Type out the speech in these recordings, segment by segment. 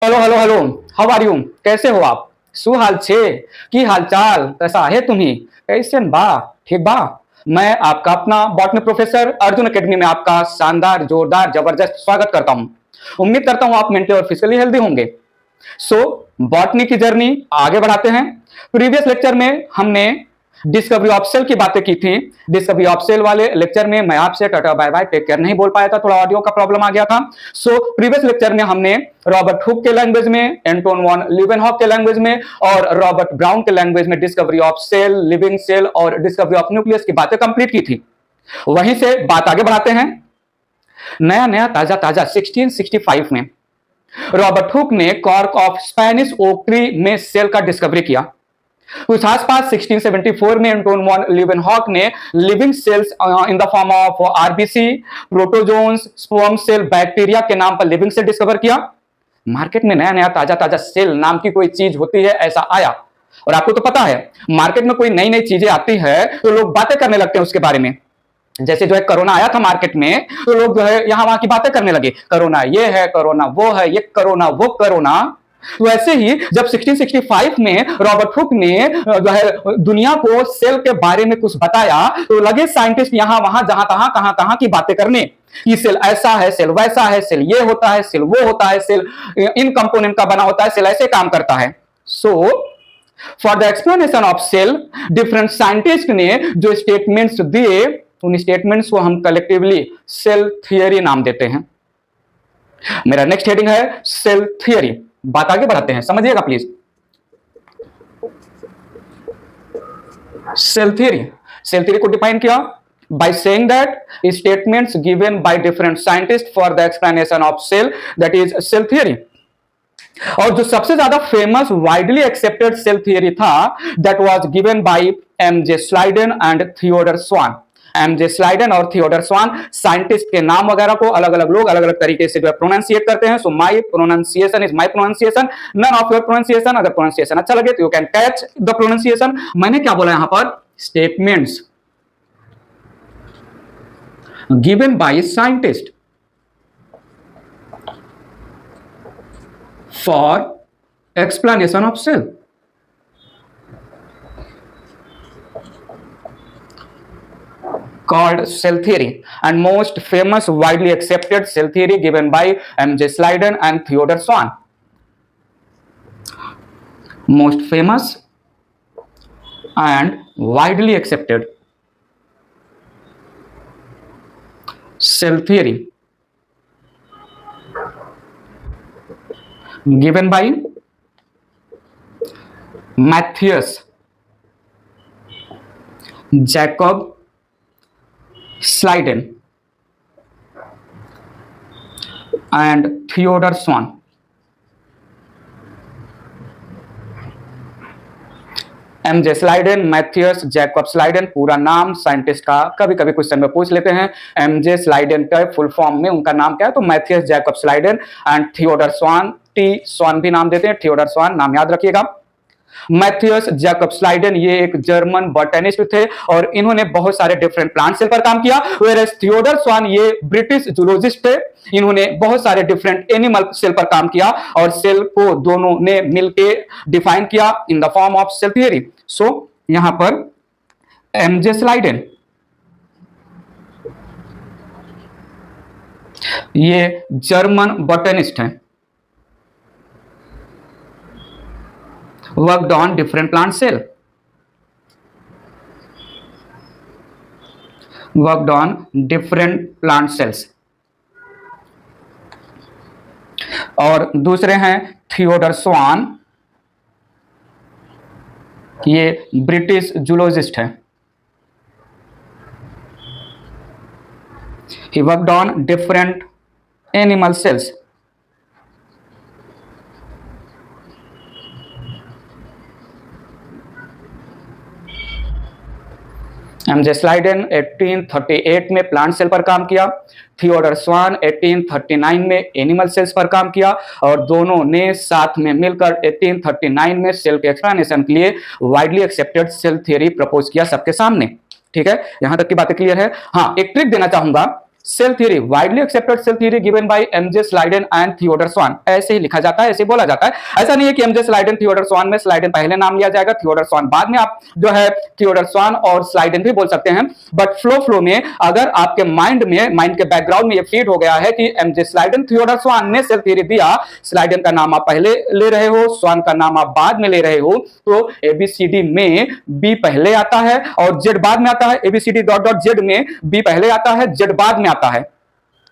Hello hello hello. How are you? कैसे हो आप? શું હાલ છે? की हालचाल? कैसा है तुम्ही? कैसे बा? ठीक बा? मैं आपका अपना बॉटनी प्रोफेसर अर्जुन एकेडमी में आपका शानदार जोरदार जबरदस्त स्वागत करता हूं। उम्मीद करता हूं आप मेंटली और फिजिकली हेल्दी होंगे। सो बॉटनी की जर्नी आगे बढ़ाते हैं। प्रीवियस लेक्चर में हमने डिस्कवरी ऑफ सेल की बातें की थी। डिस्कवरी ऑफ सेल वाले लेक्चर में मैं आपसे ta-ta bye bye take care नहीं बोल पाया था, थोड़ा ऑडियो का प्रॉब्लम आ गया था। सो प्रीवियस लेक्चर में हमने रॉबर्ट हुक के लैंग्वेज में, एंटोन वॉन ल्यूवेनहॉक के लैंग्वेज में और रॉबर्ट ब्राउन के लैंग्वेज में discovery of cell, living cell और डिस्कवरी ऑफ न्यूक्लियस की बातें कंप्लीट की थी। वहीं से बात आगे बढ़ाते हैं। नया नया ताजा ताजा 1665 में रॉबर्ट हुक ने cork of Spanish oak tree में सेल का डिस्कवरी किया। कुछ आसपास 1674 में एंटोन वॉन ल्यूवेनहॉक ने living cells in the form of RBC, protozoans, sperm cell, bacteria के नाम पर लिविंग सेल डिस्कवर किया। मार्केट में नया नया ताजा ताजा सेल नाम की कोई चीज होती है, ऐसा आया। और आपको तो पता है मार्केट में कोई नई नई चीजें आती है तो लोग बातें करने लगते हैं उसके बारे में। जैसे जो है कोरोना आया था मार्केट में तो लोग जो है यहां वहां की बातें करने लगे, कोरोना ये है, कोरोना वो है, ये कोरोना वो कोरोना। वैसे ही जब 1665 में रॉबर्ट हुक ने जो है दुनिया को सेल के बारे में कुछ बताया तो लगे साइंटिस्ट यहां वहां जहां तहां कहां कहां की बातें करने कि सेल ऐसा है, सेल वैसा है, सेल ये होता है, सेल वो होता है, सेल इन कंपोनेंट का बना होता है, सेल ऐसे काम करता है। So for the explanation of cell different scientist ने जो स्टेटमेंट्स दिए उन स्टेटमेंट्स को हम कलेक्टिवली सेल थियरी नाम देते हैं। मेरा नेक्स्ट हेडिंग है सेल थियरी। बात आगे बढ़ाते हैं, समझिएगा प्लीज। सेल थियरी को डिफाइन किया by saying that statements given by different scientists for the explanation of cell, that is cell theory। और जो सबसे ज्यादा famous widely accepted cell theory था that was given by MJ Schleiden and Theodor Schwann. MJ Schleiden और Theodor स्वान scientist के नाम वगैरह को अलग अलग लोग अलग अलग तरीके से जो है प्रोनाउंसिएट करते हैं। So my pronunciation is my pronunciation, none of your pronunciation. अगर प्रोनाउंसिएशन अच्छा लगे तो you can catch the pronunciation. मैंने क्या बोला यहां पर? Statements given by scientist for explanation of cell। called cell theory and most famous widely accepted cell theory given by M.J. Sliden and Theodor Swan। most famous and widely accepted cell theory given by Matthias Jacob Sliden and Theodor Swan। MJ Schleiden, Matthias Jacob Schleiden पूरा नाम scientist का कभी कभी question में पूछ लेते हैं। MJ स्लाइडन का फुल फॉर्म में उनका नाम क्या है? तो Matthias Jacob Schleiden and Theodor Schwann, T Schwann भी नाम देते हैं, थियोडर स्वान नाम याद रखिएगा। मैथियस जैकब स्लाइडन ये एक जर्मन बॉटनिस्ट थे और इन्होंने बहुत सारे डिफरेंट प्लांट सेल पर काम किया। वेयरएज थियोडर स्वान ये ब्रिटिश जूलॉजिस्ट थे, इन्होंने बहुत सारे डिफरेंट एनिमल सेल पर काम किया और सेल को दोनों ने मिलके डिफाइन किया in the form of cell theory. So यहां पर एमजे स्लाइडन ये जर्मन बॉटनिस्ट हैं, worked on different plant cell, worked on different plant cells। और दूसरे हैं थियोडर स्वान, ये ब्रिटिश जूलॉजिस्ट हैं, he worked on different animal cells। MJ स्लाइडन 1838 में प्लांट सेल पर काम किया, थियोडर स्वान 1839 में एनिमल सेल्स पर काम किया और दोनों ने साथ में मिलकर 1839 में सेल के एक्सप्लेनेशन के लिए widely accepted cell theory propose किया सबके सामने। ठीक है, यहां तक की बातें क्लियर है। हाँ, एक ट्रिक देना चाहूंगा, cell theory, widely accepted cell theory given by MJ Schleiden and Theodor Schwann, ऐसे ही लिखा जाता है, ऐसे बोला जाता है। ऐसा नहीं है कि एमजे स्लाइडेन थियोडर स्वान में स्लाइडेन पहले नाम लिया जाएगा, थियोडर स्वान बाद में, आप जो है थियोडर स्वान और स्लाइडेन भी बोल सकते हैं। बट फ्लो में अगर आपके माइंड के बैकग्राउंड में ये फीड हो गया है कि एमजे स्लाइडेन थियोडर स्वान ने सेल थ्योरी दिया, स्लाइडेन का नाम आप पहले ले रहे हो, स्वान का नाम आप बाद में ले रहे हो, तो एबीसीडी में बी पहले आता है और जेड बाद में आता है, एबीसीडी डॉट डॉट जेड में बी पहले आता है, जेड बाद में आता है।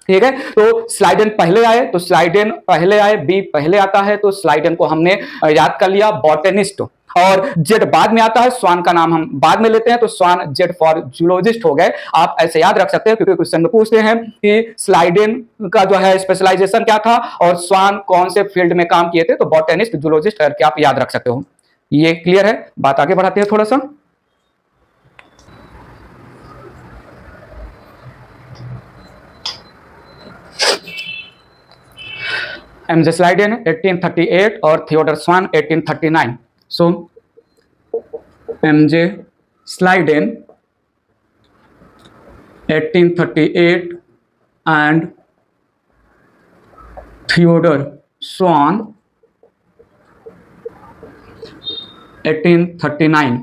ठीक है, तो स्लाइडेन पहले आए तो स्लाइडेन पहले आए, बी पहले आता है तो स्लाइडेन को हमने याद कर लिया बॉटनिस्ट, और जेड बाद में आता है, स्वान का नाम हम बाद में लेते हैं तो स्वान जेड फॉर जूलॉजिस्ट हो गए। आप ऐसे याद रख सकते हैं क्योंकि क्वेश्चन में पूछते हैं कि स्लाइडेन का जो है स्पेशलाइजेशन क्या था और स्वान कौन से फील्ड में काम किए थे, तो बॉटनिस्ट जूलॉजिस्ट करके आप याद रख सकते हो। ये क्लियर है, बात आगे बढ़ाते हैं थोड़ा सा। एमजे स्लाइडेन 1838 और Theodor swan 1839। So MJ Schleiden 1838 and Theodor स्वान 1839।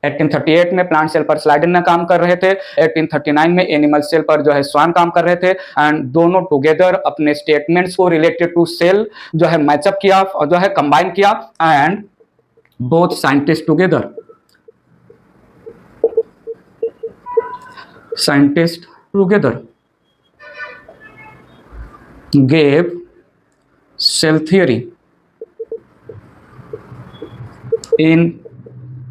1838 में प्लांट सेल पर स्लाइडेन ने काम कर रहे थे, 1839 में एनिमल सेल पर जो है स्वान काम कर रहे थे, एंड दोनों टुगेदर अपने स्टेटमेंट्स को रिलेटेड टू सेल जो है मैचअप किया और जो है कंबाइन किया, and both scientist together gave cell theory in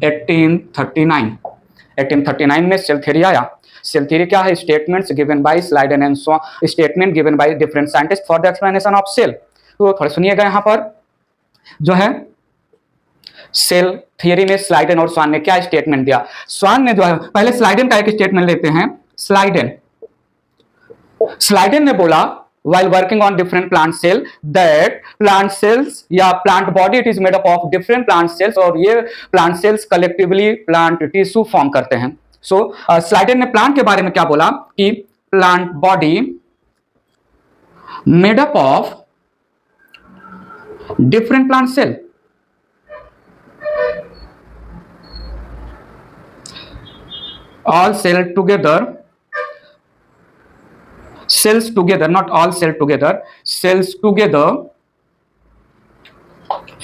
1839। 1839 में सेल थ्योरी आया। सेल थ्योरी क्या है? Statements given by Schleiden and Schwann, statement given by different scientist for the explanation of cell. तो थोड़ा सुनिएगा, यहां पर जो है सेल थ्योरी में स्लाइडेन और स्वान ने क्या स्टेटमेंट दिया। स्वान ने जो है, पहले स्लाइडेन का एक स्टेटमेंट लेते हैं। स्लाइडेन ने बोला while working on different plant cell that plant cells या plant body it is made up of different plant cells, और ये plant cells collectively plant tissue form करते हैं। सो स्लाइडेन ने प्लांट के बारे में क्या बोला कि plant body made up of different plant cell, all cell together, cells together, not all cell together, cells together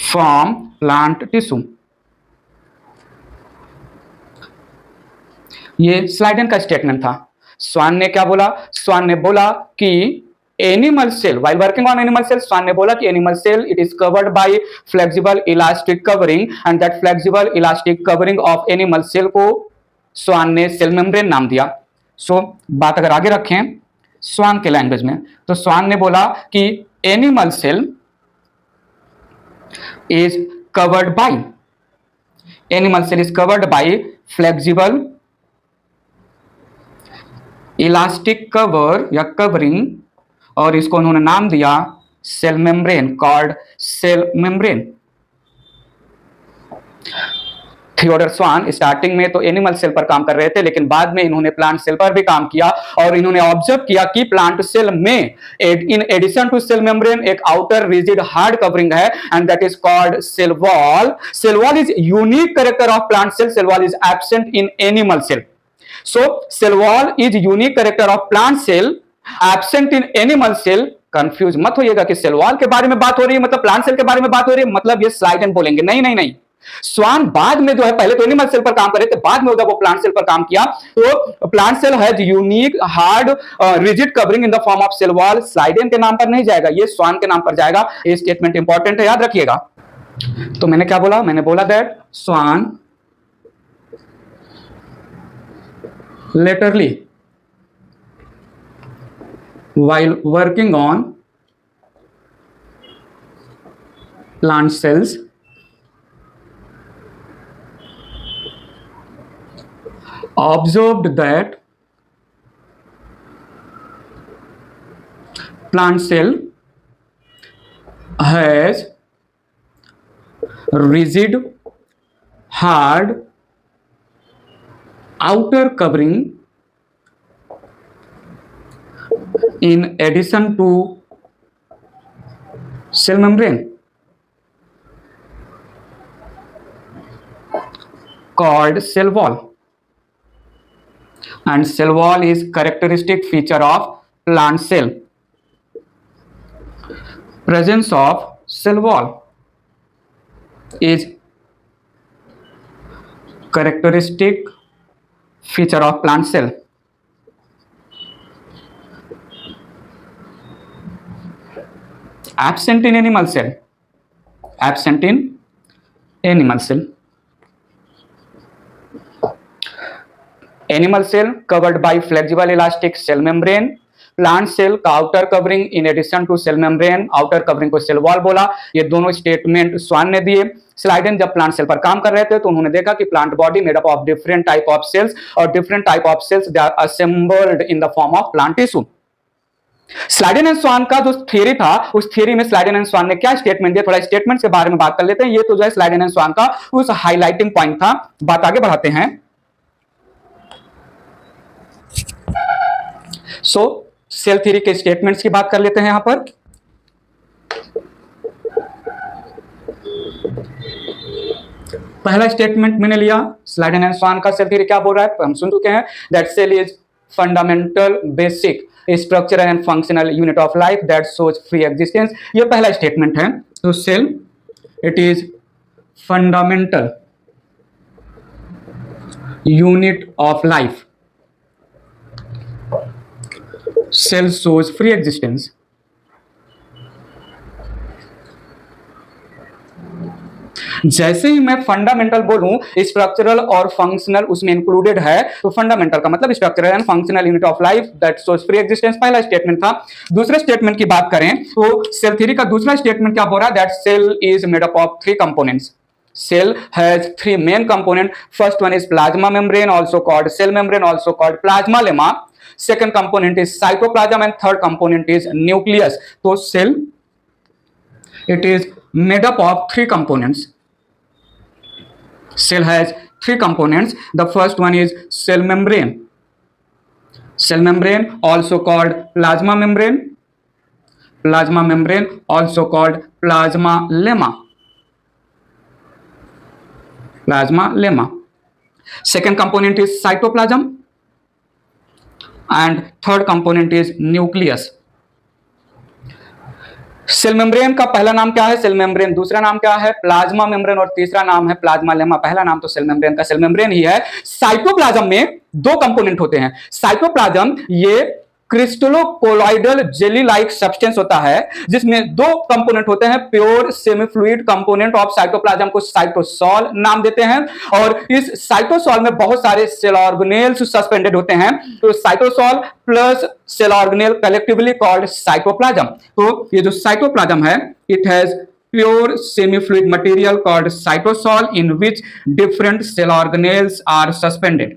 form plant tissue। ये स्लाइडेन का स्टेटमेंट था। स्वान ने क्या बोला? स्वान ने बोला कि animal cell, while working on animal cells, Schwann ने बोला कि animal cell it is covered by flexible elastic covering, and that flexible elastic covering of animal cell को स्वान ने सेल मेम्ब्रेन नाम दिया। सो बात अगर आगे रखें स्वान के लैंग्वेज में, तो स्वान ने बोला कि animal cell is covered by, animal cell is covered by flexible elastic cover या कवरिंग, और इसको उन्होंने नाम दिया cell membrane, called cell membrane. Theodor Schwann starting में तो एनिमल सेल पर काम कर रहे थे, लेकिन बाद में इन्होंने प्लांट सेल पर भी काम किया, और इन्होंने ऑब्जर्व किया कि प्लांट सेल में in addition to cell membrane एक आउटर रिजिड हार्ड कवरिंग है, and that is called cell wall. Cell wall is unique character of plant cell, cell wall is absent in animal cell. So cell wall is unique character of plant cell, absent in animal cell. Confuse मत होइएगा कि cell wall के बारे में बात हो रही है मतलब प्लांट सेल के बारे में बात हो रही है मतलब ये स्लाइडेन बोलेंगे, नहीं नहीं नहीं। स्वान बाद में जो है, पहले तो एनिमल सेल पर काम कर रहे थे, बाद में जब वो प्लांट सेल पर काम किया तो plant cell has unique hard rigid covering in the form of cell wall. Schleiden के नाम पर नहीं जाएगा, ये स्वान के नाम पर जाएगा। ये स्टेटमेंट इंपॉर्टेंट है, याद रखिएगा। तो मैंने क्या बोला? मैंने बोला that Schwann laterally while working on plant cells observed that plant cell has rigid hard outer covering in addition to cell membrane called cell wall, and cell wall is characteristic feature of plant cell. Presence of cell wall is characteristic feature of plant cell. Absent in animal cell. Absent in animal cell. Animal cell covered by flexible elastic cell membrane. Plant cell का outer covering in addition to cell membrane, outer covering को cell wall बोला। ये दोनों statement स्वान ने दिए। Schleiden जब plant cell पर काम कर रहे थे तो उन्होंने देखा कि plant body made up of different type of cells और different type of cells they are assembled in the form of plant tissue. Schleiden and Schwann का जो थ्योरी था, उस थ्योरी में स्लाइडेन एंड स्वान ने क्या स्टेटमेंट दिया, थोड़ा स्टेटमेंट के बारे में बात कर लेते हैं। ये तो जो है स्लाइडेन एंड स्वान का उस हाईलाइटिंग पॉइंट था। बात आगे बढ़ाते हैं। सेल थ्योरी के स्टेटमेंट्स की बात कर लेते हैं यहां पर। पहला स्टेटमेंट मैंने लिया स्लाइडेन एंड स्वान का। सेल थ्योरी क्या बोल रहा है हम सुन चुके हैं, that cell is fundamental basic structural and functional unit of life that shows free existence. ये पहला स्टेटमेंट है। तो cell it is fundamental unit of life, cell shows free existence. जैसे ही मैं फंडामेंटल बोलूं स्ट्रक्चरल और फंक्शनल उसमें इंक्लूडेड है, तो फंडामेंटल का मतलब structural and functional unit of life that shows free existence, पहला स्टेटमेंट था। दूसरे स्टेटमेंट की बात करें तो सेल थ्योरी का दूसरा स्टेटमेंट क्या बोल रहा है, that cell is made up of three components. Cell has three main components. First one is plasma membrane, also called cell membrane, also called plasma lemma. Second component is cytoplasm and third component is nucleus. So cell it is made up of three components. Cell has three components. The first one is cell membrane. Cell membrane also called plasma membrane. Plasma membrane also called plasma lemma. Plasma lemma. Second component is cytoplasm and third component is nucleus. Cell membrane का पहला नाम क्या है, cell membrane. दूसरा नाम क्या है, plasma membrane. और तीसरा नाम है प्लाज्मा लेमा। पहला नाम तो सेल मेम्ब्रेन का सेल मेम्ब्रेन ही है। साइटोप्लाज्म में दो कंपोनेंट होते हैं। साइटोप्लाज्म ये क्रिस्टलोकोलॉइडल जेली लाइक सब्सटेंस होता है जिसमें दो कंपोनेंट होते हैं। Pure semi fluid component of cytoplasm को साइटोसॉल नाम देते हैं और इस साइटोसॉल में बहुत सारे सेल ऑर्गेनेल्स सस्पेंडेड होते हैं। तो cytosol plus cell organelle collectively called cytoplasm. तो ये जो साइटोप्लाज्म है it has pure semi-fluid material called cytosol in which different cell organelles are suspended.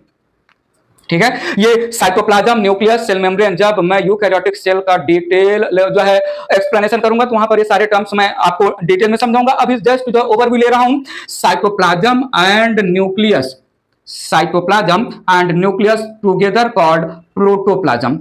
ठीक है, ये साइटोप्लाज्म, न्यूक्लियस, सेल मेम्ब्रेन। जब मैं यूकैरियोटिक सेल का डिटेल जो है एक्सप्लेनेशन करूंगा तो वहां पर ये सारे टर्म्स मैं आपको डिटेल में समझाऊंगा। अभी जस्ट जो ओवरव्यू ले रहा हूं। Cytoplasm and nucleus, cytoplasm and nucleus together called protoplasm,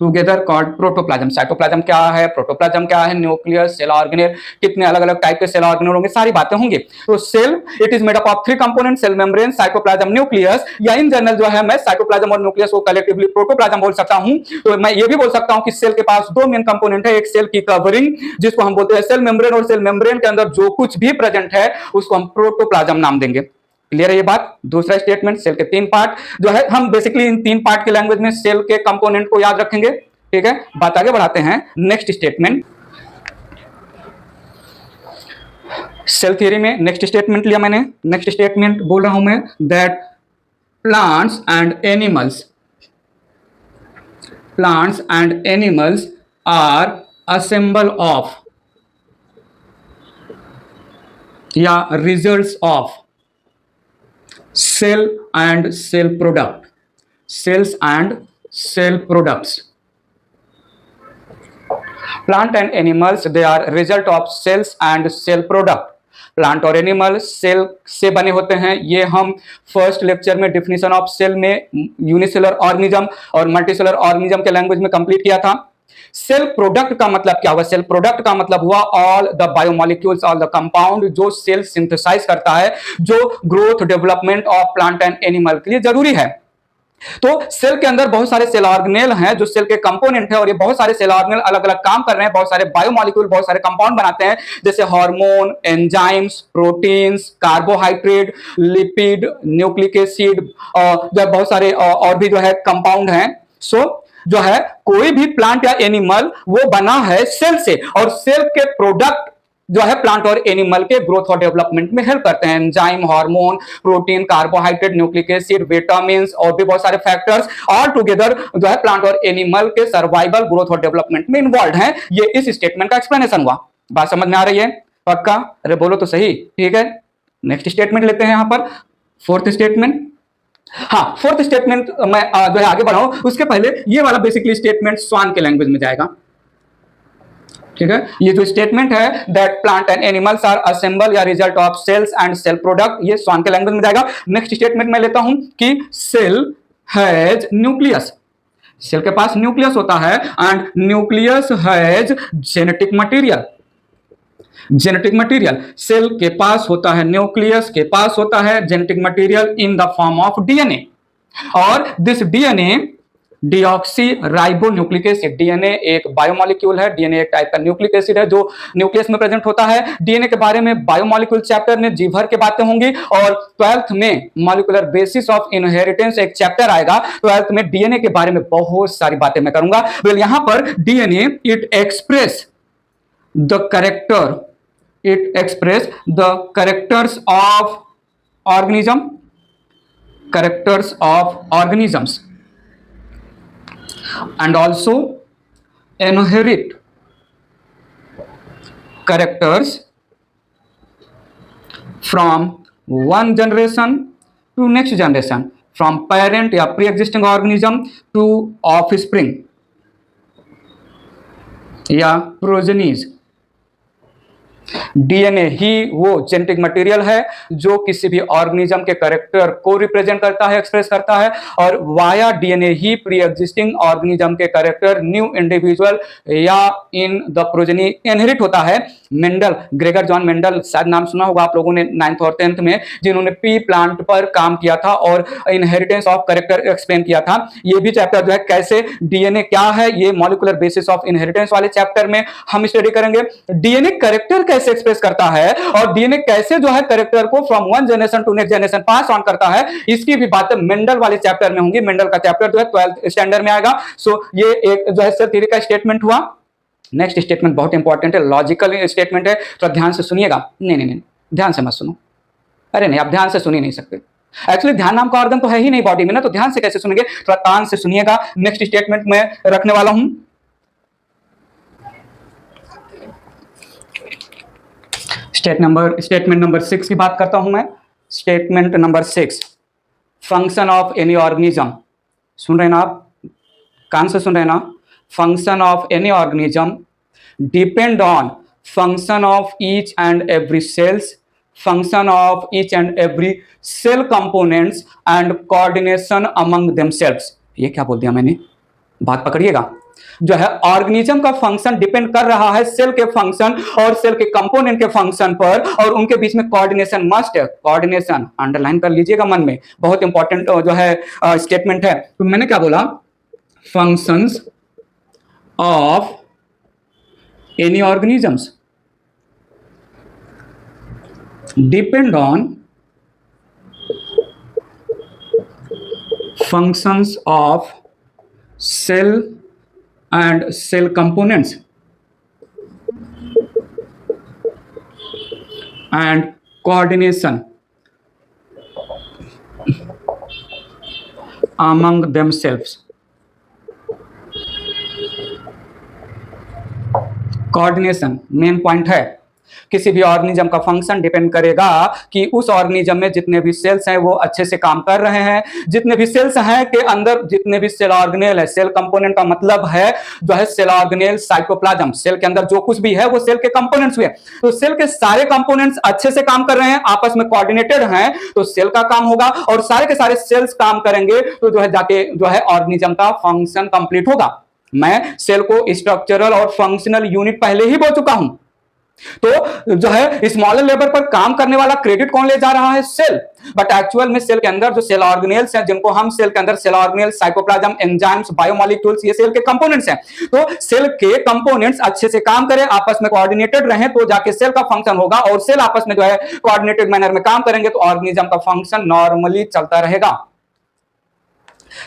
together called protoplasm. Cytoplasm क्या है, प्रोटोप्लाज्म क्या है, न्यूक्लियस, सेल ऑर्गेनेल, कितने अलग अलग टाइप के सेल ऑर्गेनेल होंगे, सारी बातें होंगी। तो cell it is made up of three component, cell membrane, cytoplasm, nucleus. या इन जनरल जो है मैं साइटोप्लाज्म और न्यूक्लियस को कलेक्टिवली प्रोटोप्लाज्म बोल सकता हूं। तो मैं ये भी बोल सकता हूं कि सेल के पास दो मेन कंपोनेंट है, एक सेल की कवरिंग जिसको हम बोलते हैं सेल मेम्ब्रेन, और सेल मेम्ब्रेन के अंदर जो कुछ भी प्रेजेंट है उसको हम प्रोटोप्लाज्म नाम देंगे। क्लियर है ये बात। दूसरा स्टेटमेंट, सेल के तीन पार्ट जो है हम बेसिकली इन तीन पार्ट के लैंग्वेज में सेल के कंपोनेंट को याद रखेंगे। ठीक है, बात आगे बढ़ाते हैं। नेक्स्ट स्टेटमेंट, सेल थ्योरी में नेक्स्ट स्टेटमेंट लिया मैंने। नेक्स्ट स्टेटमेंट बोल रहा हूं मैं that plants and animals are assemble of या results of cell and cell product, cells and cell products. Plant and animals they are result of cells and cell product. Plant और animal cell से बने होते हैं। ये हम first lecture में definition of cell में यूनिसेलर ऑर्गेनिज्म और मल्टीसेलर ऑर्गेनिज्म के लैंग्वेज में कंप्लीट किया था। सेल प्रोडक्ट का मतलब क्या हुआ? सेल प्रोडक्ट का मतलब हुआ all the biomolecules, all the compound जो सेल सिंथेसाइज करता है, जो growth development of plant and animal के लिए जरूरी है। तो सेल के अंदर बहुत सारे सेल ऑर्गेनेल हैं जो सेल के कंपोनेंट है, और ये बहुत सारे सेल ऑर्गेनेल अलग अलग काम कर रहे हैं, बहुत सारे बायोमोलिक्यूल, बहुत सारे कंपाउंड बनाते हैं, जैसे hormone, enzymes, proteins, carbohydrate, lipid, nucleic acid, और जो बहुत सारे और भी जो है कंपाउंड हैं। सो जो है कोई भी प्लांट या एनिमल वो बना है सेल से, और सेल के प्रोडक्ट जो है प्लांट और एनिमल के ग्रोथ और डेवलपमेंट में हेल्प करते हैं। Enzyme, hormone, protein, carbohydrate, nucleic acid, vitamin और भी बहुत सारे फैक्टर्स ऑल टुगेदर जो है प्लांट और एनिमल के सर्वाइवल, ग्रोथ और डेवलपमेंट में इन्वॉल्व हैं। ये इस स्टेटमेंट का एक्सप्लेनेशन हुआ। बात समझ में आ रही है? पक्का? अरे बोलो तो सही। ठीक है, नेक्स्ट स्टेटमेंट लेते हैं यहां पर, फोर्थ स्टेटमेंट। हाँ, फोर्थ स्टेटमेंट मैं जो है आगे बढ़ाऊं उसके पहले ये वाला बेसिकली स्टेटमेंट स्वान के लैंग्वेज में जाएगा। ठीक है, ये जो स्टेटमेंट है that plant and animals are assemble या result of cells and cell product, ये स्वान के लैंग्वेज में जाएगा। नेक्स्ट स्टेटमेंट मैं लेता हूं कि सेल हैज न्यूक्लियस, सेल के पास न्यूक्लियस होता है, and nucleus has genetic material. Genetic material, cell के पास होता है, न्यूक्लियस के पास होता है genetic material in the form of DNA, और this DNA deoxyribonucleic acid. DNA एक बायोमोलिक्यूल है, डीएनए एक टाइप का न्यूक्लिक एसिड है जो न्यूक्लियस में प्रेजेंट होता है। डीएनए के बारे में बायोमोलिक्यूल चैप्टर में जी भर के बातें होंगी, और 12th में मॉलिक्यूलर बेसिस ऑफ इनहेरिटेंस एक चैप्टर आएगा। 12th में डीएनए के बारे में बहुत सारी बातें मैं करूंगा। वेल, यहां पर DNA it express the character, it express the characters of organism, characters of organisms, and also inherit characters from one generation to next generation, from parent या pre-existing organism to offspring या progenies। DNA ही वो genetic material है जो किसी भी organism के character को represent करता है, एक्सप्रेस करता है, और वाया डीएनए ही प्री एग्जिस्टिंग ऑर्गेनिज्म के कैरेक्टर न्यू इंडिविजुअल या इन द प्रोजेनी इनहेरिट होता है। मेंडल, ग्रेगर जॉन मेंडल, शायद नाम सुना होगा आप लोगों ने 9th और 10th में, जिन्होंने पी प्लांट पर काम किया था और इनहेरिटेंस ऑफ कैरेक्टर एक्सप्लेन किया था। ये भी चैप्टर जो है कैसे डीएनए क्या है, ये मॉलिक्यूलर बेसिस ऑफ इनहेरिटेंस वाले चैप्टर में हम स्टडी करेंगे। डीएनए कैरेक्टर कैसे एक्सप्रेस करता है, और डीएनए कैसे जो है कैरेक्टर को from one generation to next generation pass on करता है, इसकी भी बातें मेंडल वाले चैप्टर में होंगी। मेंडल का चैप्टर जो है 12th स्टैंडर्ड में आएगा। सो ये एक जो है सेल थ्योरी का स्टेटमेंट हुआ। नेक्स्ट स्टेटमेंट बहुत इंपॉर्टेंट है, लॉजिकल स्टेटमेंट है, तो ध्यान से सुनिएगा। नहीं, ध्यान से मत सुनो। अरे नहीं, आप ध्यान से सुन ही नहीं सकते। एक्चुअली ध्यान नाम का ऑर्गन तो है ही नहीं बॉडी में ना, तो ध्यान से कैसे सुनेंगे? थोड़ा कान से सुनिएगा। नेक्स्ट स्टेटमेंट में रखने वाला हूं, स्टेटमेंट नंबर 6 की बात करता हूं मैं। Statement number 6, function of any organism. सुन रहे हैं ना आप? कान से सुन रहे हैं ना? Function of any organism depend on function of each and every cells, function of each and every cell components and coordination among themselves. ये क्या बोल दिया मैंने? बात पकड़िएगा। जो है ऑर्गेनिज्म का फंक्शन डिपेंड कर रहा है सेल के फंक्शन और सेल के कंपोनेंट के फंक्शन पर, और उनके बीच में कोऑर्डिनेशन मस्ट है। कोऑर्डिनेशन अंडरलाइन कर लीजिएगा मन में, बहुत इंपॉर्टेंट जो है स्टेटमेंट है। तो मैंने क्या बोला? Functions of any organisms depend on functions of cell and cell components and coordination among themselves. Coordination main point है। किसी भी ऑर्गेनिज्म का फंक्शन डिपेंड करेगा कि उस ऑर्गेनिज्म में जितने भी सेल्स हैं वो अच्छे से काम कर रहे हैं। जितने भी सेल्स हैं के अंदर जितने भी सेल ऑर्गेनेल है, सेल कंपोनेंट का मतलब है जो है सेल ऑर्गेनेल, साइटोप्लाज्म, सेल के अंदर जो कुछ भी है वो सेल के कंपोनेंट्स हुए। तो सेल के सारे कंपोनेंट्स अच्छे से काम कर रहे हैं, आपस में कोऑर्डिनेटेड हैं, तो सेल का काम होगा, और सारे के सारे सेल्स काम करेंगे तो जो है जाके जो है ऑर्गेनिज्म का फंक्शन कंप्लीट होगा। मैं सेल को स्ट्रक्चरल और फंक्शनल यूनिट पहले ही बोल चुका हूं। तो जो है स्मॉलर लेवल पर काम करने वाला क्रेडिट कौन ले जा रहा है? सेल। बट एक्चुअल में सेल के अंदर जो सेल ऑर्गेनेल्स हैं, जिनको हम सेल के अंदर cell organelles, cytoplasm, enzymes, biomolecules, ये सेल के कंपोनेंट्स हैं। तो सेल के कंपोनेंट्स अच्छे से काम करें, आपस में कोऑर्डिनेटेड रहें, तो जाके सेल का फंक्शन होगा। और सेल आपस में जो है कोऑर्डिनेटेड मैनर में काम करेंगे तो ऑर्गेनिज्म का फंक्शन नॉर्मली चलता रहेगा।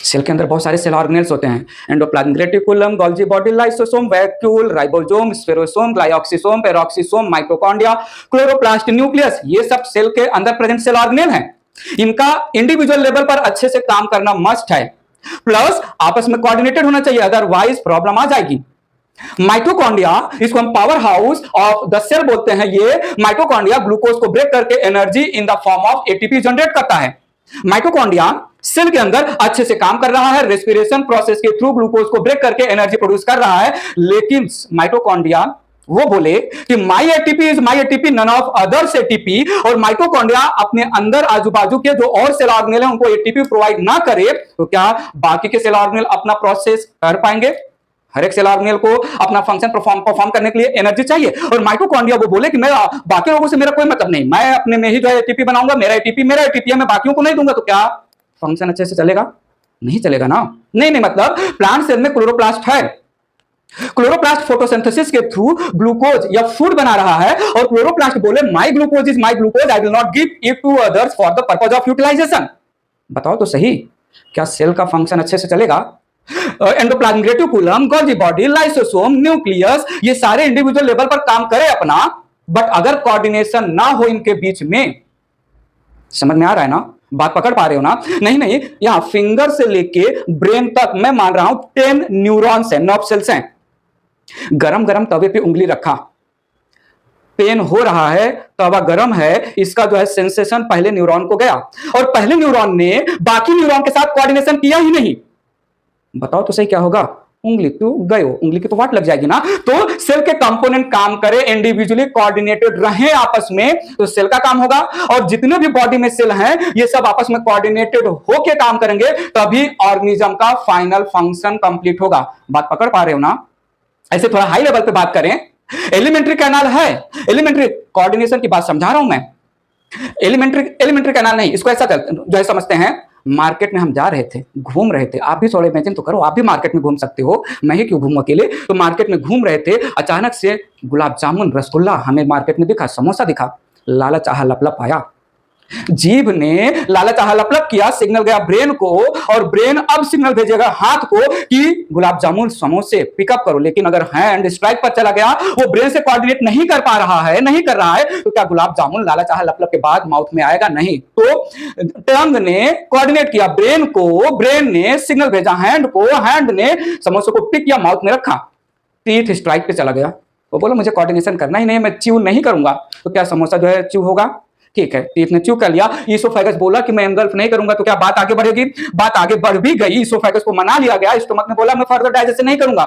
सेल के अंदर बहुत सारे सेल ऑर्गेनेल्स होते हैं। Endoplasmic reticulum, Golgi body, lysosome, vacuole, ribosome, spherosome, glyoxysome, peroxisome, mitochondria, chloroplast, nucleus, ये सब सेल के अंदर प्रेजेंट सेल ऑर्गेनेल हैं। इनका इंडिविजुअल लेवल पर अच्छे से काम करना मस्ट है, प्लस आपस में कोऑर्डिनेटेड होना चाहिए, अदरवाइज प्रॉब्लम आ जाएगी। माइटोकॉन्ड्रिया, इसको हम power house of the cell बोलते हैं। ये माइटोकॉन्ड्रिया ग्लूकोज को ब्रेक करके energy in the form of ATP generate करता है। माइटोकॉन्ड्रिया सेल के अंदर अच्छे से काम कर रहा है, रेस्पिरेशन प्रोसेस के थ्रू ग्लूकोज को ब्रेक करके एनर्जी प्रोड्यूस कर रहा है। लेकिन माइटोकॉन्ड्रिया वो बोले कि my ATP is my ATP, none of others ATP, और माइटोकॉन्ड्रिया अपने अंदर आजू बाजू के जो और सेल ऑर्गेनेल हैं उनको एटीपी प्रोवाइड ना करे तो क्या बाकी के सेल ऑर्गेनेल अपना प्रोसेस कर पाएंगे? हर एक सेल ऑर्गेनेल को अपना फंक्शन परफॉर्म करने के लिए एनर्जी चाहिए। और माइटोकॉन्ड्रिया वो बोले कि मैं बाकी लोगों से मेरा कोई मतलब नहीं, मैं अपने में ही जो है एटीपी बनाऊंगा, मेरा एटीपी है, मैं बाकियों को नहीं दूंगा, तो क्या फंक्शन अच्छे से चलेगा? नहीं चलेगा ना। नहीं, मतलब प्लांट सेल में क्लोरोप्लास्ट है। क्लोरोप्लास्ट फोटोसिंथेसिस के थ्रू ग्लूकोज या फूड बना रहा है, और क्लोरोप्लास्ट बोले my glucose is my glucose, I will not give it to others for the purpose of utilisation. बताओ तो सही, क्या सेल का फंक्शन अच्छे से चलेगा? Endoplasmic reticulum, Golgi body, lysosome, nucleus, ये सारे इंडिविजुअल लेवल पर काम करे अपना, बट अगर कोऑर्डिनेशन ना हो इनके बीच में, समझ में आ रहा है ना? बात पकड़ पा रहे हो ना? नहीं, यहां फिंगर से लेके ब्रेन तक मैं मान रहा हूं 10 न्यूरॉन्स हैं, नर्व सेल्स हैं। गरम गरम तवे पे उंगली रखा, पेन हो रहा है, तवा गर्म है, इसका जो है सेंसेशन पहले न्यूरॉन को गया, और पहले न्यूरॉन ने बाकी न्यूरॉन के साथ कोऑर्डिनेशन किया ही नहीं। बताओ तो सही क्या होगा? उंगली तो गए हो, उंगली की तो वाट लग जाएगी ना। तो सेल के कंपोनेंट काम करे, इंडिविजुअली कोऑर्डिनेटेड रहे आपस में, तो सेल का काम होगा। और जितने भी बॉडी में सेल हैं ये सब आपस में कोऑर्डिनेटेड होके काम करेंगे, तभी ऑर्गेनिज्म का फाइनल फंक्शन कंप्लीट होगा। बात पकड़ पा रहे हो ना? ऐसे थोड़ा हाई लेवल पे बात करें, एलिमेंट्री कैनाल है, एलिमेंट्री कोऑर्डिनेशन की बात समझा रहा हूं मैं। एलिमेंट्री कैनाल नहीं, इसको ऐसा जो है समझते हैं, मार्केट में हम जा रहे थे, घूम रहे थे, आप भी थोड़ा इमेजिन तो करो, आप भी मार्केट में घूम सकते हो, मैं ही क्यों घूमूं अकेले। तो मार्केट में घूम रहे थे, अचानक से गुलाब जामुन, रसगुल्ला हमें मार्केट में दिखा, समोसा दिखा, लालच आहा लपलप आया, जीभ ने लालच आहा लपलप किया, सिग्नल गया ब्रेन को, और ब्रेन अब सिग्नल भेजेगा हाथ को कि गुलाब जामुन समोसे पिकअप करो। लेकिन अगर हैंड स्ट्राइक पर चला गया, वो ब्रेन से कोऑर्डिनेट नहीं कर पा रहा है, नहीं कर रहा है, तो क्या गुलाब जामुन लालच आहा लपलप के बाद माउथ में आएगा? नहीं। तो टंग ने कोऑर्डिनेट किया ब्रेन को, ब्रेन ने सिग्नल भेजा हैंड को, हैंड ने समोसे को पिक किया, माउथ में रखा, टीथ स्ट्राइक पे चला गया। वो बोला मुझे कोऑर्डिनेशन करना ही नहीं, मैं च्यू नहीं करूंगा। तो क्या समोसा जो है च्यू होगा? ठीक है, टीथ ने च्यू कर लिया। ईसोफेगस बोला कि मैं एंगल्फ नहीं करूंगा, तो क्या बात आगे बढ़ेगी? बात आगे बढ़ भी गई, ईसोफेगस को मना लिया गया, स्टोमक ने बोला मैं फर्दर डाइजेशन नहीं करूंगा।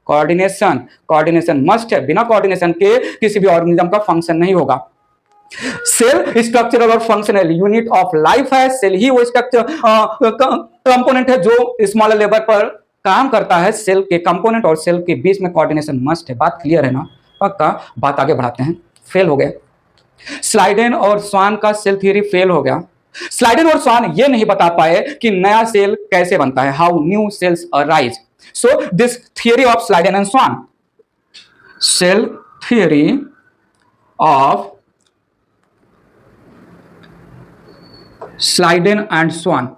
कोऑर्डिनेशन मस्ट है, बिना कोऑर्डिनेशन के किसी भी ऑर्गेनिज्म का फंक्शन नहीं होगा। सेल स्ट्रक्चरल और फंक्शनल यूनिट ऑफ लाइफ है। सेल ही वो स्ट्रक्चर कंपोनेंट है जो स्मॉलर लेवल पर काम करता है। सेल के कंपोनेंट और सेल के बीच में कोऑर्डिनेशन मस्ट है। बात क्लियर है ना? पक्का। बात आगे बढ़ाते हैं। फेल हो गए, स्लाइडेन और स्वान का सेल थ्योरी फेल हो गया। स्लाइडेन और स्वान ये नहीं बता पाए कि नया सेल कैसे बनता है, how new cells arise. So this theory of Schleiden and Schwann, cell theory of Slyden and Swan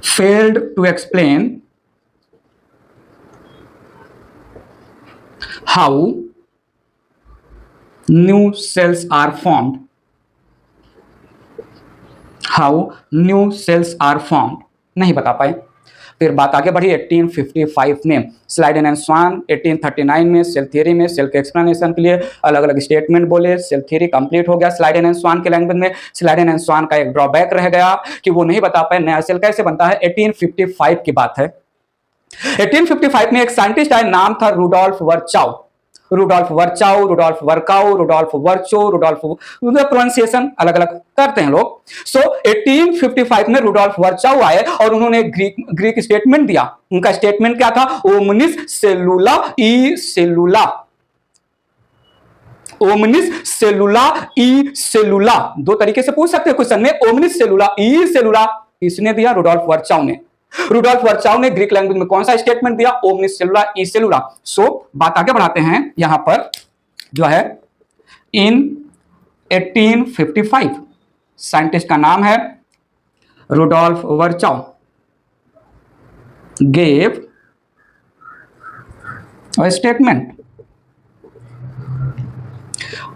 failed to explain how new cells are formed. नहीं बता पाए। फिर बात आगे बढ़ी 1855 में स्लाइडेन एंड स्वान, 1839 में सेल थ्योरी में सेल के एक्सप्लेनेशन के लिए अलग अलग स्टेटमेंट बोले। सेल थ्योरी कंप्लीट हो गया स्लाइडेन एंड स्वान के लैंग्वेज में। स्लाइडेन एंड स्वान का एक ड्रॉबैक रह गया कि वो नहीं बता पाए नया सेल कैसे बनता है। 1855 की बात है। 1855 में एक साइंटिस्ट आए, नाम था Rudolf वर्चाउ। Rudolf वर्चाउ, Rudolf वर्काउ, Rudolf वर्चो, Rudolf, pronunciation अलग अलग करते हैं लोग। सो 1855 में रुडोल्फ वर्चाउ आए और उन्होंने ग्रीक स्टेटमेंट दिया। उनका स्टेटमेंट क्या था? Omnis cellula e सेलुला, omnis cellula e सेलुला। दो तरीके से पूछ सकते हैं क्वेश्चन में, ओमनिस सेलुला ई सेलुला किसने दिया? रुडोल्फ वर्चाउ ने। रुडोल्फ वर्चाउ ने ग्रीक लैंग्वेज में कौन सा स्टेटमेंट दिया? Omnis cellula e सेलुला। सो बात आगे बढ़ाते हैं। यहां पर जो है इन 1855 साइंटिस्ट का नाम है रुडोल्फ वर्चाउ, गेव स्टेटमेंट।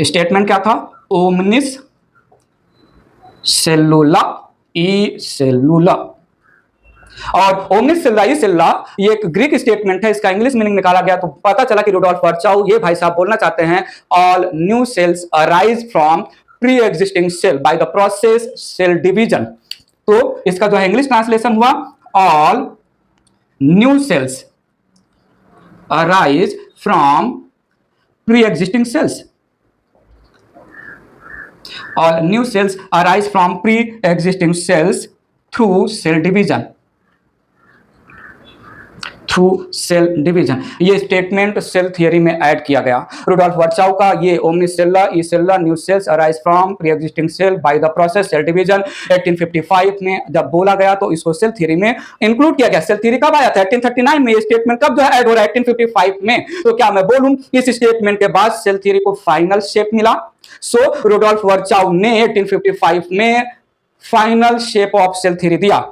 स्टेटमेंट क्या था? Omnis cellula e सेलुला। और ओमनिस सेलुला ई सेलुला ये एक ग्रीक स्टेटमेंट है, इसका इंग्लिश मीनिंग निकाला गया तो पता चला कि रुडोल्फ वर्चाउ ये भाई साहब बोलना चाहते हैं all new cells arise from pre existing cell by the process cell division. तो इसका जो है इंग्लिश ट्रांसलेशन हुआ all new cells arise from pre existing cells. All new cells arise from pre-existing cells through cell division. Through cell division. ये statement cell theory में add किया गया। Rudolf Virchow का ये omnis cellula e cellula new cells arise from pre existing cell by the process cell division 1855 में जब बोला गया तो इसको सेल थियरी में इंक्लूड किया गया। सेल थियरी कब आया था? 1839 में। ये स्टेटमेंट कब जो है ऐड हो रहा है? 1855 में। तो क्या मैं बोलूं इस स्टेटमेंट के बाद सेल थियरी को फाइनल शेप मिला। सो रुडोल्फ वर्चाउ ने 1855 में final shape of cell theory दिया।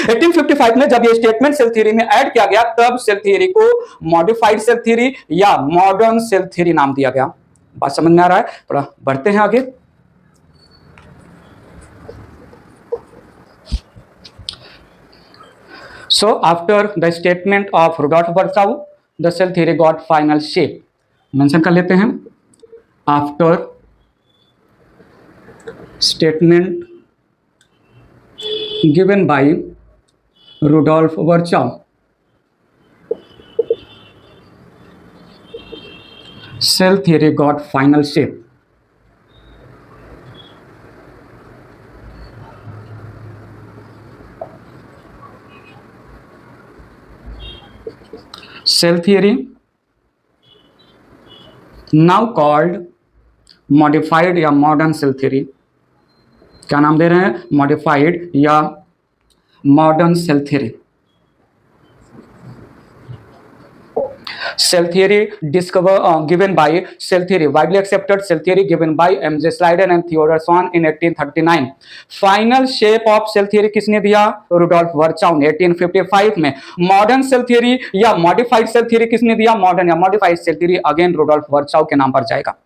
1855 में जब ये स्टेटमेंट सेल थ्योरी में ऐड किया गया तब सेल थ्योरी को मॉडिफाइड सेल थ्योरी या मॉडर्न सेल थ्योरी नाम दिया गया। बात समझ में आ रहा है? थोड़ा बढ़ते हैं आगे। So after the statement of Rudolf Virchow, the cell theory got final shape. Mention कर लेते हैं after statement given by Rudolf Virchow, cell theory got final shape. Cell theory, now called modified या modern cell theory, क्या नाम दे रहे हैं? Modified या modern cell theory. Cell theory given by cell theory, widely accepted cell theory given by M.J. Sladen and Theodor Swan in 1839. Final shape of cell theory किसने दिया? Rudolf Virchow ने 1855 में। Modern cell theory या modified cell theory किसने दिया? Modern या modified cell theory again Rudolf Virchow के नाम पर जाएगा।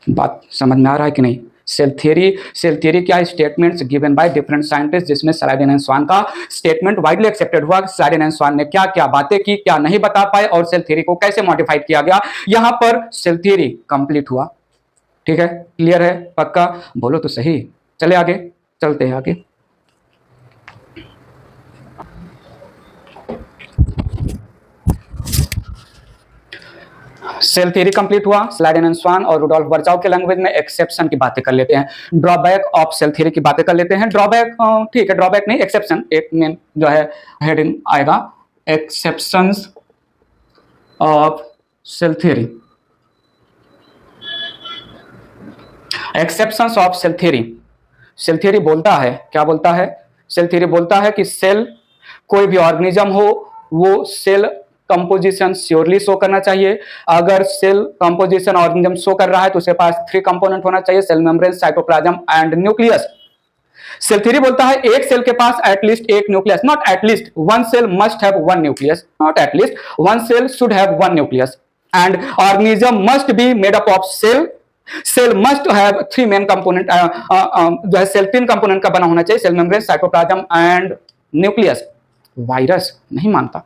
बात समझ में आ रहा है कि नहीं? सेल थ्योरी क्या? Statements given by different scientist, जिसमें स्लाइडेन एंड स्वान का स्टेटमेंट वाइडली एक्सेप्टेड हुआ। स्लाइडेन एंड स्वान ने क्या क्या बातें की, क्या नहीं बता पाए और सेल थ्योरी को कैसे मॉडिफाइड किया गया, यहां पर सेल थ्योरी कंप्लीट हुआ। ठीक है, क्लियर है? पक्का बोलो तो सही। चले आगे, चलते हैं आगे। सेल थ्योरी कंप्लीट हुआ। स्लाइडेन एंड स्वान और रुडोल्फ वर्चाउ के लैंग्वेज में एक्सेप्शन की बातें कर लेते हैं। ड्रॉबैक ऑफ सेल थ्योरी की बातें कर लेते हैं। ड्रॉबैक ठीक है, ड्रॉबैक नहीं, एक्सेप्शन एक में जो है हेडिंग आएगा, exceptions of cell theory. Exceptions of cell theory. Cell theory बोलता है, क्या बोलता है? सेल थ्योरी बोलता है कि सेल, कोई भी ऑर्गेनिज्म हो वो सेल कंपोजिशन श्योरली शो करना चाहिए। अगर सेल कंपोजिशन ऑर्गेनिज्म शो कर रहा है तो उसके पास 3 कंपोनेंट होना चाहिए, cell membrane, cytoplasm and nucleus. Cell theory बोलता है एक सेल के पास एटलीस्ट एक nucleus, not at least, one cell must have one nucleus, not at least, one cell should have one nucleus and organism must be made up of cell. Cell must have 3 main component, जो है cell 3 component का बना होना चाहिए, cell membrane, cytoplasm and nucleus. Virus नहीं मानता।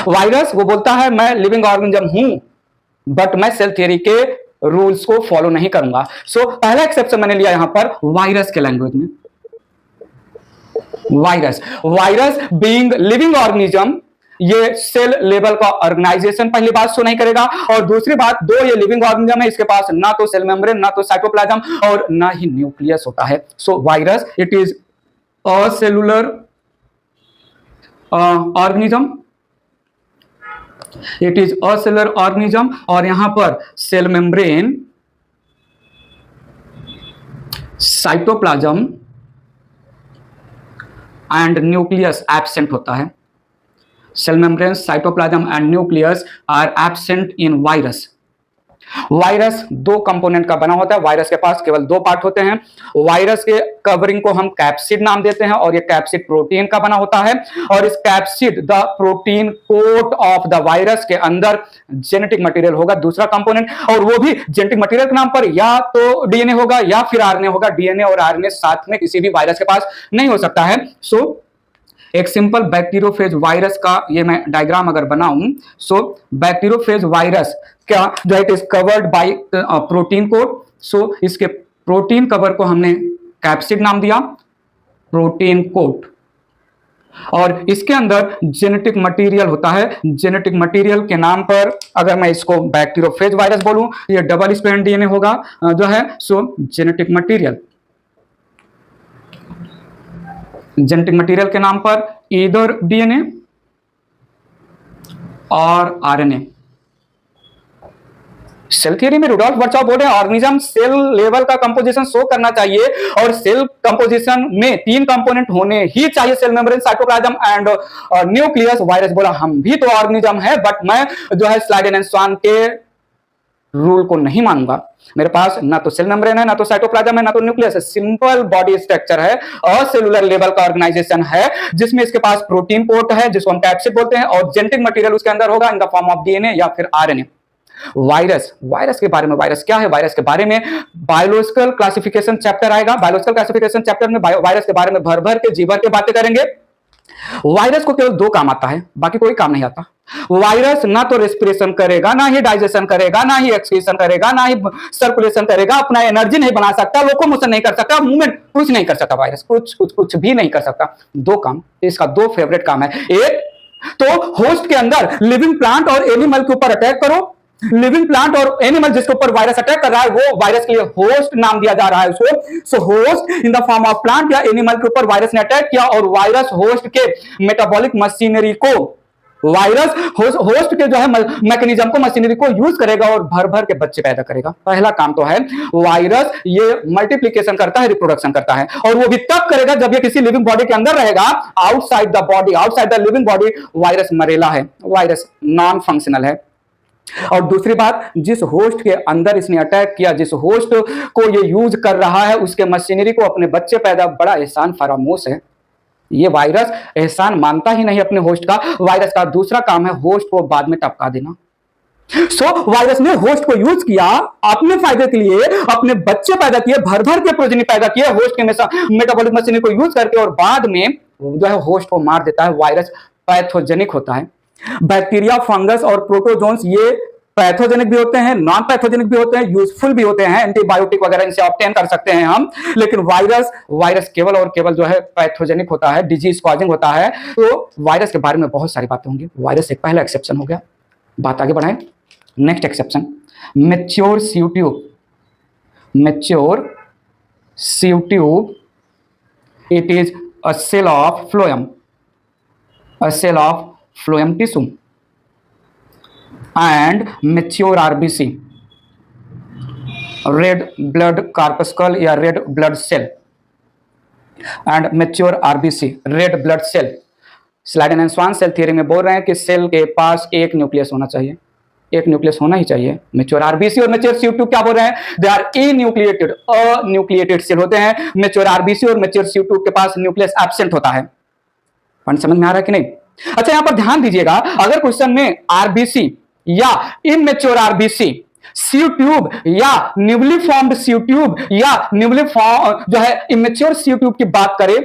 Virus वो बोलता है मैं लिविंग ऑर्गेनिज्म हूं बट मैं सेल थ्योरी के रूल्स को फॉलो नहीं करूंगा। सो पहला एक्सेप्शन मैंने लिया यहां पर वायरस के लैंग्वेज में। वायरस बीइंग लिविंग ऑर्गेनिज्म ये सेल लेवल का ऑर्गेनाइजेशन, पहली बात सो नहीं करेगा। और दूसरी बात, दो ये लिविंग ऑर्गेनिज्म है, इसके पास ना तो सेल मेम्ब्रेन, ना तो साइटोप्लाज्म और ना ही न्यूक्लियस होता है। So virus it is acellular organism, it is acellular organism और यहां पर cell membrane, cytoplasm and nucleus absent होता है। Cell membrane, cytoplasm and nucleus are absent in virus. Virus दो कंपोनेंट का बना होता है, वायरस के पास केवल दो पार्ट होते हैं। वायरस के कवरिंग को हम कैप्सिड नाम देते हैं और ये कैप्सिड प्रोटीन का बना होता है। और इस capsid the protein coat of the virus के अंदर जेनेटिक मटेरियल होगा, दूसरा कंपोनेंट, और वो भी जेनेटिक मटेरियल के नाम पर या तो डीएनए होगा या फिर आरएनए होगा। डीएनए और आरएनए साथ में किसी भी वायरस के पास नहीं हो सकता है। सो एक सिंपल बैक्टीरियोफेज वायरस का ये मैं डायग्राम अगर बनाऊं, सो बैक्टीरियोफेज वायरस क्या जो it is covered by protein coat. So इसके प्रोटीन कवर को हमने कैप्सिड नाम दिया, प्रोटीन कोट, और इसके अंदर जेनेटिक मटेरियल होता है। जेनेटिक मटेरियल के नाम पर अगर मैं इसको बैक्टीरियोफेज वायरस बोलूं, ये डबल स्ट्रैंड डीएनए होगा जो है। सो जेनेटिक मटेरियल, जेनेटिक मटेरियल के नाम पर ईदर डीएनए और आरएनए। सेल थ्योरी में रुडोल्फ वर्चॉव बोल रहे हैं ऑर्गेनिज्म सेल लेवल का कंपोजिशन शो करना चाहिए और सेल कंपोजिशन में तीन कंपोनेंट होने ही चाहिए, cell membrane, cytoplasm and nucleus. Virus बोला हम भी तो ऑर्गेनिज्म है, बट मैं जो है स्लाइडेन एंड स्वान के रूल को नहीं मानूंगा। मेरे पास ना तो सेल मेम्ब्रेन है, ना तो साइटोप्लाज्म है, ना तो न्यूक्लियस है। सिंपल बॉडी स्ट्रक्चर है, असेलुलर लेवल का ऑर्गेनाइजेशन है, जिसमें इसके पास प्रोटीन कोट है जिसको हम कैप्सिड बोलते हैं, और जेनेटिक मटेरियल उसके अंदर होगा इन द फॉर्म ऑफ डीएनए या फिर आरएनए। वायरस, वायरस के बारे में, वायरस क्या है, वायरस के बारे में बायोलॉजिकल क्लासिफिकेशन चैप्टर आएगा। बायोलॉजिकल क्लासिफिकेशन चैप्टर में वायरस के बारे में भर भर के जी भर के बातें करेंगे। वायरस को केवल दो काम आता है, बाकी कोई काम नहीं आता। वायरस ना तो रेस्पिरेशन करेगा, ना ही डाइजेशन करेगा, ना ही एक्सक्रीशन करेगा, ना ही सर्कुलेशन करेगा, अपना एनर्जी नहीं बना सकता, लोकोमोशन नहीं कर सकता, मूवमेंट कुछ नहीं कर सकता। वायरस कुछ भी नहीं कर सकता। दो काम, इसका दो फेवरेट काम है। एक तो होस्ट के अंदर लिविंग प्लांट और एनिमल के ऊपर अटैक करो। लिविंग प्लांट और एनिमल जिसके ऊपर वायरस अटैक कर रहा है वो वायरस के लिए होस्ट नाम दिया जा रहा है उसको। सो host in the form of plant या एनिमल के ऊपर वायरस ने अटैक किया और वायरस होस्ट के मेटाबॉलिक मशीनरी को, वायरस होस्ट के जो है मैकेनिज्म को, मशीनरी को यूज करेगा और भर भर के बच्चे पैदा करेगा। पहला काम तो है वायरस ये मल्टीप्लिकेशन करता है, रिप्रोडक्शन करता है, और वो भी तब करेगा जब ये किसी लिविंग बॉडी के अंदर रहेगा। Outside the body, outside the living body virus मरेला है, वायरस नॉन फंक्शनल है। और दूसरी बात, जिस होस्ट के अंदर इसने अटैक किया, जिस होस्ट को ये यूज कर रहा है, उसके मशीनरी को अपने बच्चे पैदा, बड़ा एहसान फरामोश है। ये वायरस एहसान मानता ही नहीं अपने होस्ट का। वायरस का दूसरा काम है होस्ट को बाद में टपका देना। वायरस ने होस्ट को यूज किया अपने फायदे के लिए, अपने बच्चे पैदा किए, भर भर के प्रोजेनी पैदा किए होस्ट के मेटाबॉलिक मशीनरी को यूज करके, और बाद में जो है होस्ट को मार देता है। वायरस पैथोजेनिक होता है। बैक्टीरिया, फंगस और प्रोटोजोन्स ये पैथोजेनिक भी होते हैं, नॉन पैथोजेनिक भी होते हैं, यूजफुल भी होते हैं, एंटीबायोटिक वगैरह इनसे ऑब्टेन कर सकते हैं हम। लेकिन वायरस केवल और केवल जो है पैथोजेनिक होता है, डिजीज कॉजिंग होता है। तो वायरस के बारे में बहुत सारी बातें होंगी। वायरस एक पहला एक्सेप्शन हो गया। बात आगे बढ़ाएं। Next exception, mature sieve tube. Mature sieve tube it is a cell of phloem, a cell of phloem tissue and mature RBC, red blood corpuscle या red blood cell and mature RBC, red blood cell। Schleiden and Schwann cell theory में बोल रहे हैं कि cell के पास एक nucleus होना चाहिए, एक न्यूक्लियस होना ही चाहिए। मेच्योर आरबीसी और मेच्योर सीव ट्यूब क्या बोल रहे हैं, दे आर इन्यूक्लिएटेड, अन्यूक्लिएटेड सेल होते हैं। मेच्योर आरबीसी और मेच्योर सीव ट्यूब के पास न्यूक्लियस एब्सेंट होता है। पॉइंट समझ में आ रहा है कि नहीं? अच्छा, यहां पर ध्यान दीजिएगा, अगर क्वेश्चन में आरबीसी या इमेच्योर आरबीसी, सीव ट्यूब या न्यूली फॉर्म्ड सीव ट्यूब या न्यूली फॉर्म जो है इमेच्योर सीव ट्यूब की बात करें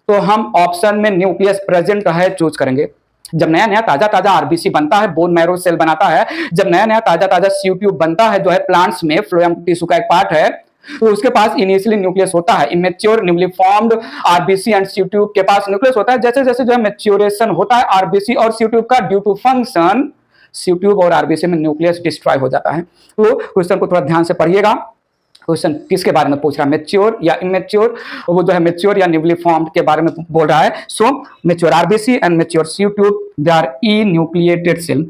तो हम ऑप्शन में न्यूक्लियस प्रेजेंट है चूज करेंगे। जब नया नया ताजा आरबीसी बनता है, बोन मैरो सेल बनाता है, जब नया नया ताजा सीव ट्यूब बनता है जो है प्लांट्स में, फ्लोएम टिश्यू का एक पार्ट है, तो उसके पास इनिशियली न्यूक्लियस होता है। Immature newly formed RBC and sieve tube के पास न्यूक्लियस होता है। जैसे जैसे जो है मैच्योरेशन होता है आरबीसी और सी ट्यूब का, due to function sieve tube और आरबीसी में न्यूक्लियस डिस्ट्रॉय हो जाता है। तो क्वेश्चन को थोड़ा ध्यान से पढ़िएगा। क्वेश्चन किसके बारे में पूछ रहा है, मैच्योर या इमेच्योर? वो जो है मैच्योर या न्यूली फॉर्म्ड के बारे में बोल रहा है। So mature RBC and mature sieve tube, they are enucleated cell,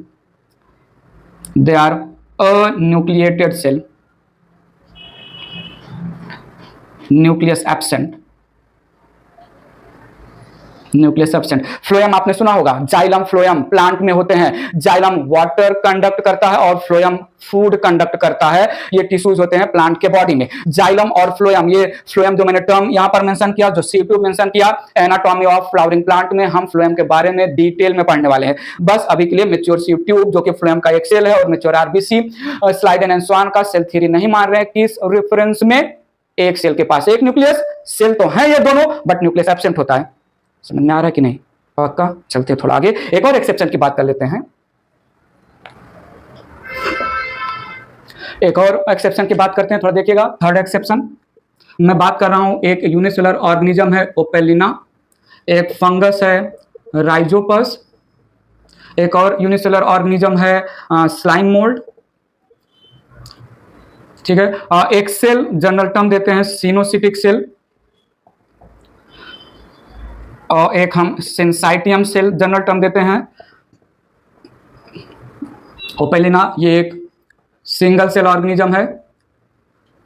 they are anucleated cell, nucleus absent, nucleus absent. Phloem आपने सुना होगा, जाइलम फ्लोएम प्लांट में होते हैं। जाइलम वाटर कंडक्ट करता है और फ्लोएम फूड कंडक्ट करता है। ये टिश्यूज होते हैं प्लांट के बॉडी में। जाइलम और फ्लोएम, ये फ्लोएम जो मैंने टर्म यहां पर मेंशन किया, जो सी ट्यूब मेंशन किया, एनाटॉमी ऑफ फ्लावरिंग प्लांट में हम फ्लोएम के बारे में डिटेल में पढ़ने वाले हैं। बस अभी के लिए मैच्योर सी ट्यूब जो कि फ्लोएम का एक सेल है और mature RBC Schleiden and Schwann का सेल थ्योरी नहीं मान रहे हैं। किस रेफरेंस में? एक सेल के पास एक न्यूक्लियस, सेल तो है ये दोनों बट न्यूक्लियस एब्सेंट होता है। समझ में आ रहा है कि नहीं? पक्का? चलते थोड़ा आगे, एक और एक्सेप्शन की बात कर लेते हैं। एक और एक्सेप्शन की बात करते हैं, थोड़ा देखिएगा। थर्ड एक्सेप्शन मैं बात कर रहा हूं, एक यूनिसेलुलर ऑर्गेनिज्म है ओपेलिना, एक फंगस है राइजोपस, एक और यूनिसेलुलर ऑर्गेनिज्म है स्लाइम मोल्ड, ठीक है। एक सेल जनरल टर्म देते हैं सिनोसिटिक सेल, और एक हम सिंसाइटियम सेल जनरल टर्म देते हैं। ओपेलिना ये एक सिंगल सेल ऑर्गेनिज्म है,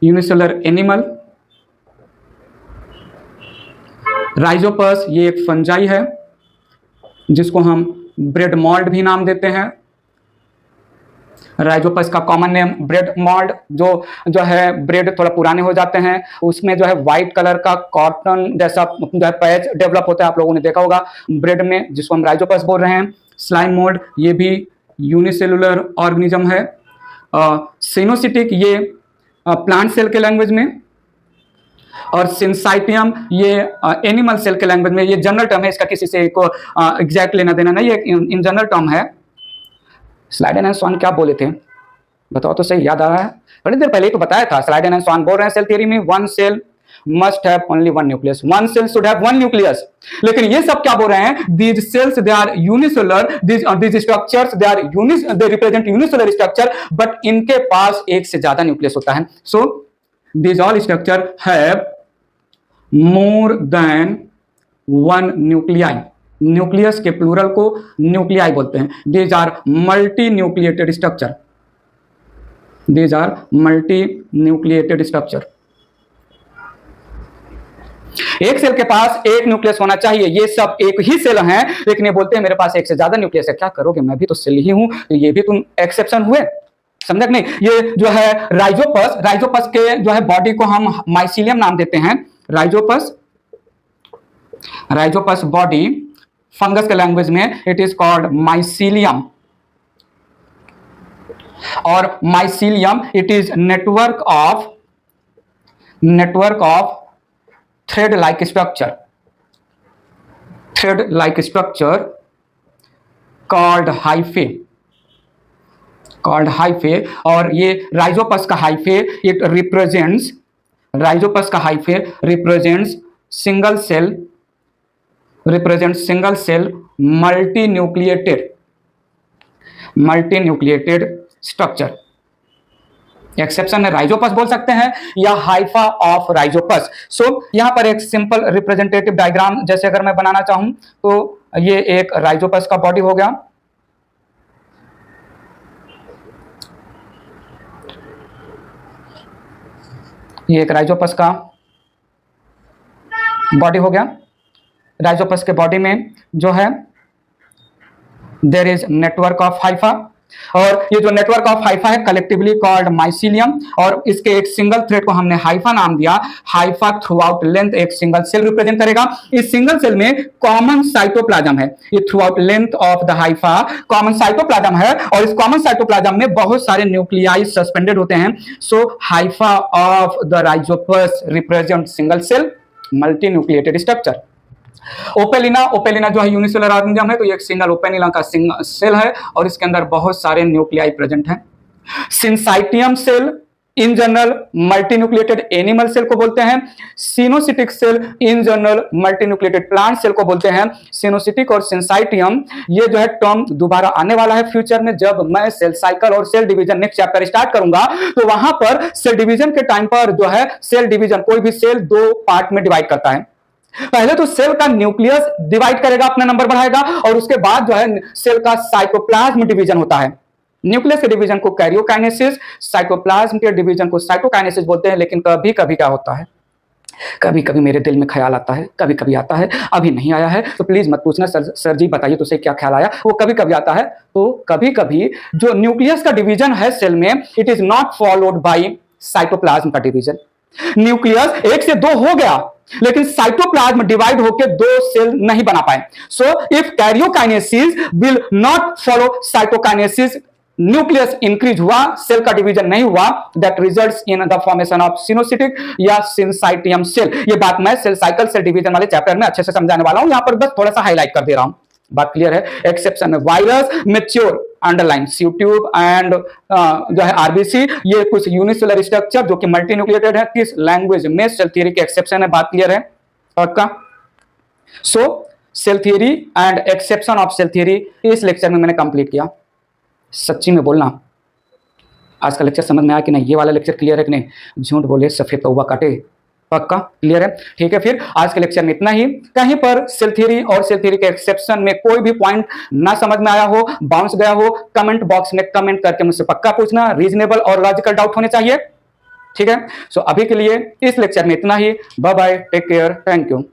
यूनिसेलुलर एनिमल। राइजोपस ये एक फंजाई है जिसको हम ब्रेड मॉल्ड भी नाम देते हैं। राइजोपस का कॉमन नेम ब्रेड मॉल्ड, जो है ब्रेड थोड़ा पुराने हो जाते हैं, उसमें जो है व्हाइट कलर का कॉटन जैसा जो है पैच डेवलप होता है, आप लोगों ने देखा होगा ब्रेड में, जिसको हम राइजोपस बोल रहे हैं। स्लाइम मोल्ड ये भी यूनिसेलुलर ऑर्गेनिज्म है। सिनोसिटिक ये प्लांट सेल के लैंग्वेज में, और सिंसाइटियम ये एनिमल सेल के लैंग्वेज में। ये जनरल टर्म है, इसका किसी से को एग्जैक्ट लेना देना नहीं, ये इन जनरल टर्म है। स्लाइडेन एंड स्वान क्या बोले थे बताओ तो सही, याद आ रहा है? थोड़ी देर पहले ही तो बताया था। स्लाइडेन एंड स्वान बोल रहे हैं सेल थ्योरी में one cell must have only one nucleus, one cell should have one nucleus. लेकिन ये सब क्या बोल रहे हैं? These cells they are unicellular, these structures they represent unicellular structure, but इनके पास एक से ज्यादा न्यूक्लियस होता है। So these all structure have more than one nuclei. Nucleus के प्लूरल को न्यूक्लियाई बोलते हैं। These are multinucleated structure, these are multinucleated structure. एक सेल के पास एक न्यूक्लियस होना चाहिए। ये सब एक ही सेल हैं, लेकिन ये बोलते हैं मेरे पास एक से ज्यादा न्यूक्लियस है। क्या करोगे, मैं भी तो सेल ही हूं, तो ये भी तुम एक्सेप्शन हुए। समझ नहीं? ये जो है राइजोपस के जो है बॉडी को हम माइसीलियम नाम देते हैं। राइजोपस बॉडी फंगस के लैंग्वेज में इट इज कॉल्ड माइसीलियम, और mycelium it is network of thread like structure called hyphae. और ये राइजोपस का hyphae it represents, single cell multinucleated structure. Exception है राइजोपस बोल सकते हैं या हाइफा ऑफ राइजोपस। सो यहां पर एक सिंपल रिप्रेजेंटेटिव डायग्राम जैसे अगर मैं बनाना चाहूं तो ये एक राइजोपस का बॉडी हो गया, ये एक राइजोपस का बॉडी हो गया। राइजोपस के बॉडी में जो है there is network of hypha, और ये जो नेटवर्क ऑफ हाइफा है कलेक्टिवली कॉल्ड माइसीलियम, और इसके एक सिंगल थ्रेड को हमने हाइफा नाम दिया। हाइफा थ्रू आउट लेंथ एक सिंगल सेल रिप्रेजेंट करेगा। इस सिंगल सेल में कॉमन साइटोप्लाज्म है। ये through out length of the Haifa common cytoplasm है, और इस कॉमन साइटोप्लाज्म में बहुत सारे न्यूक्लियाई सस्पेंडेड होते हैं। So hypha of the Rhizopus represent single cell multinucleated structure. Opalina जो है यूनिसेलुलर ऑर्गेनिज्म है, तो ये एक सिंगल ओपेलिना का सिंगल सेल है और इसके अंदर बहुत सारे न्यूक्लियाई प्रेजेंट हैं। Syncytium cell in general multinucleated animal cell को बोलते हैं coenocytic cell, in general multinucleated plant cell को बोलते हैं सिनोसिटिक और सिंसाइटियम। ये जो है टर्म दोबारा आने वाला है फ्यूचर में, जब मैं सेल साइकिल और cell division next chapter start करूंगा तो वहां पर सेल डिवीजन के टाइम पर जो है सेल डिवीजन, कोई भी सेल दो पार्ट में डिवाइड करता है। पहले तो सेल का न्यूक्लियस डिवाइड करेगा, अपना नंबर बढ़ाएगा, और उसके बाद जो है सेल का साइटोप्लाज्म डिवीजन होता है। न्यूक्लियस के डिवीजन को कैरियोकाइनेसिस, साइटोप्लाज्म के डिवीजन को साइटोकाइनेसिस बोलते हैं। लेकिन कभी कभी क्या होता है, कभी कभी मेरे दिल में ख्याल आता है, कभी कभी आता है, अभी नहीं आया है तो प्लीज मत पूछना सर जी बताइए तो उसे क्या ख्याल आया। वो कभी कभी आता है। तो कभी कभी जो न्यूक्लियस का डिवीजन है सेल में, it is not followed by cytoplasm का डिवीजन। न्यूक्लियस एक से दो हो गया, लेकिन साइटोप्लाज्म डिवाइड होकर दो सेल नहीं बना पाए। So if karyokinesis will not follow cytokinesis, nucleus increase हुआ, सेल का डिवीजन नहीं हुआ, that results in the formation of coenocytic या सिंसाइटियम सेल। ये बात मैं सेल साइकिल सेल डिवीजन वाले चैप्टर में अच्छे से समझाने वाला हूं, यहां पर बस थोड़ा सा हाईलाइट कर दे रहा हूं। बात क्लियर है। एक्सेप्शन है वायरस, मैच्योर अंडरलाइन सीट्यूब एंड जो है आरबीसी, ये कुछ यूनिसेलर स्ट्रक्चर जो कि मल्टीन्यूक्लिएटेड है। किस लैंग्वेज में सेल थ्योरी के एक्सेप्शन है, बात क्लियर है पक्का। So cell theory and exception of cell theory इस लेक्चर में मैंने कंप्लीट किया। सच्ची में बोलना आज का लेक्चर समझ में आया कि नहीं, ये वाला लेक्चर क्लियर है कि नहीं, झूठ बोले सफेद कौवा काटे, पक्का क्लियर है। ठीक है, फिर आज के लेक्चर में इतना ही। कहीं पर सेल थ्योरी और सेल थ्योरी के एक्सेप्शन में कोई भी पॉइंट ना समझ में आया हो, बाउंस गया हो, कमेंट बॉक्स में कमेंट करके मुझसे पक्का पूछना, रीजनेबल और लॉजिकल डाउट होने चाहिए। ठीक है, सो अभी के लिए इस लेक्चर में इतना ही। Bye bye, take care, thank you.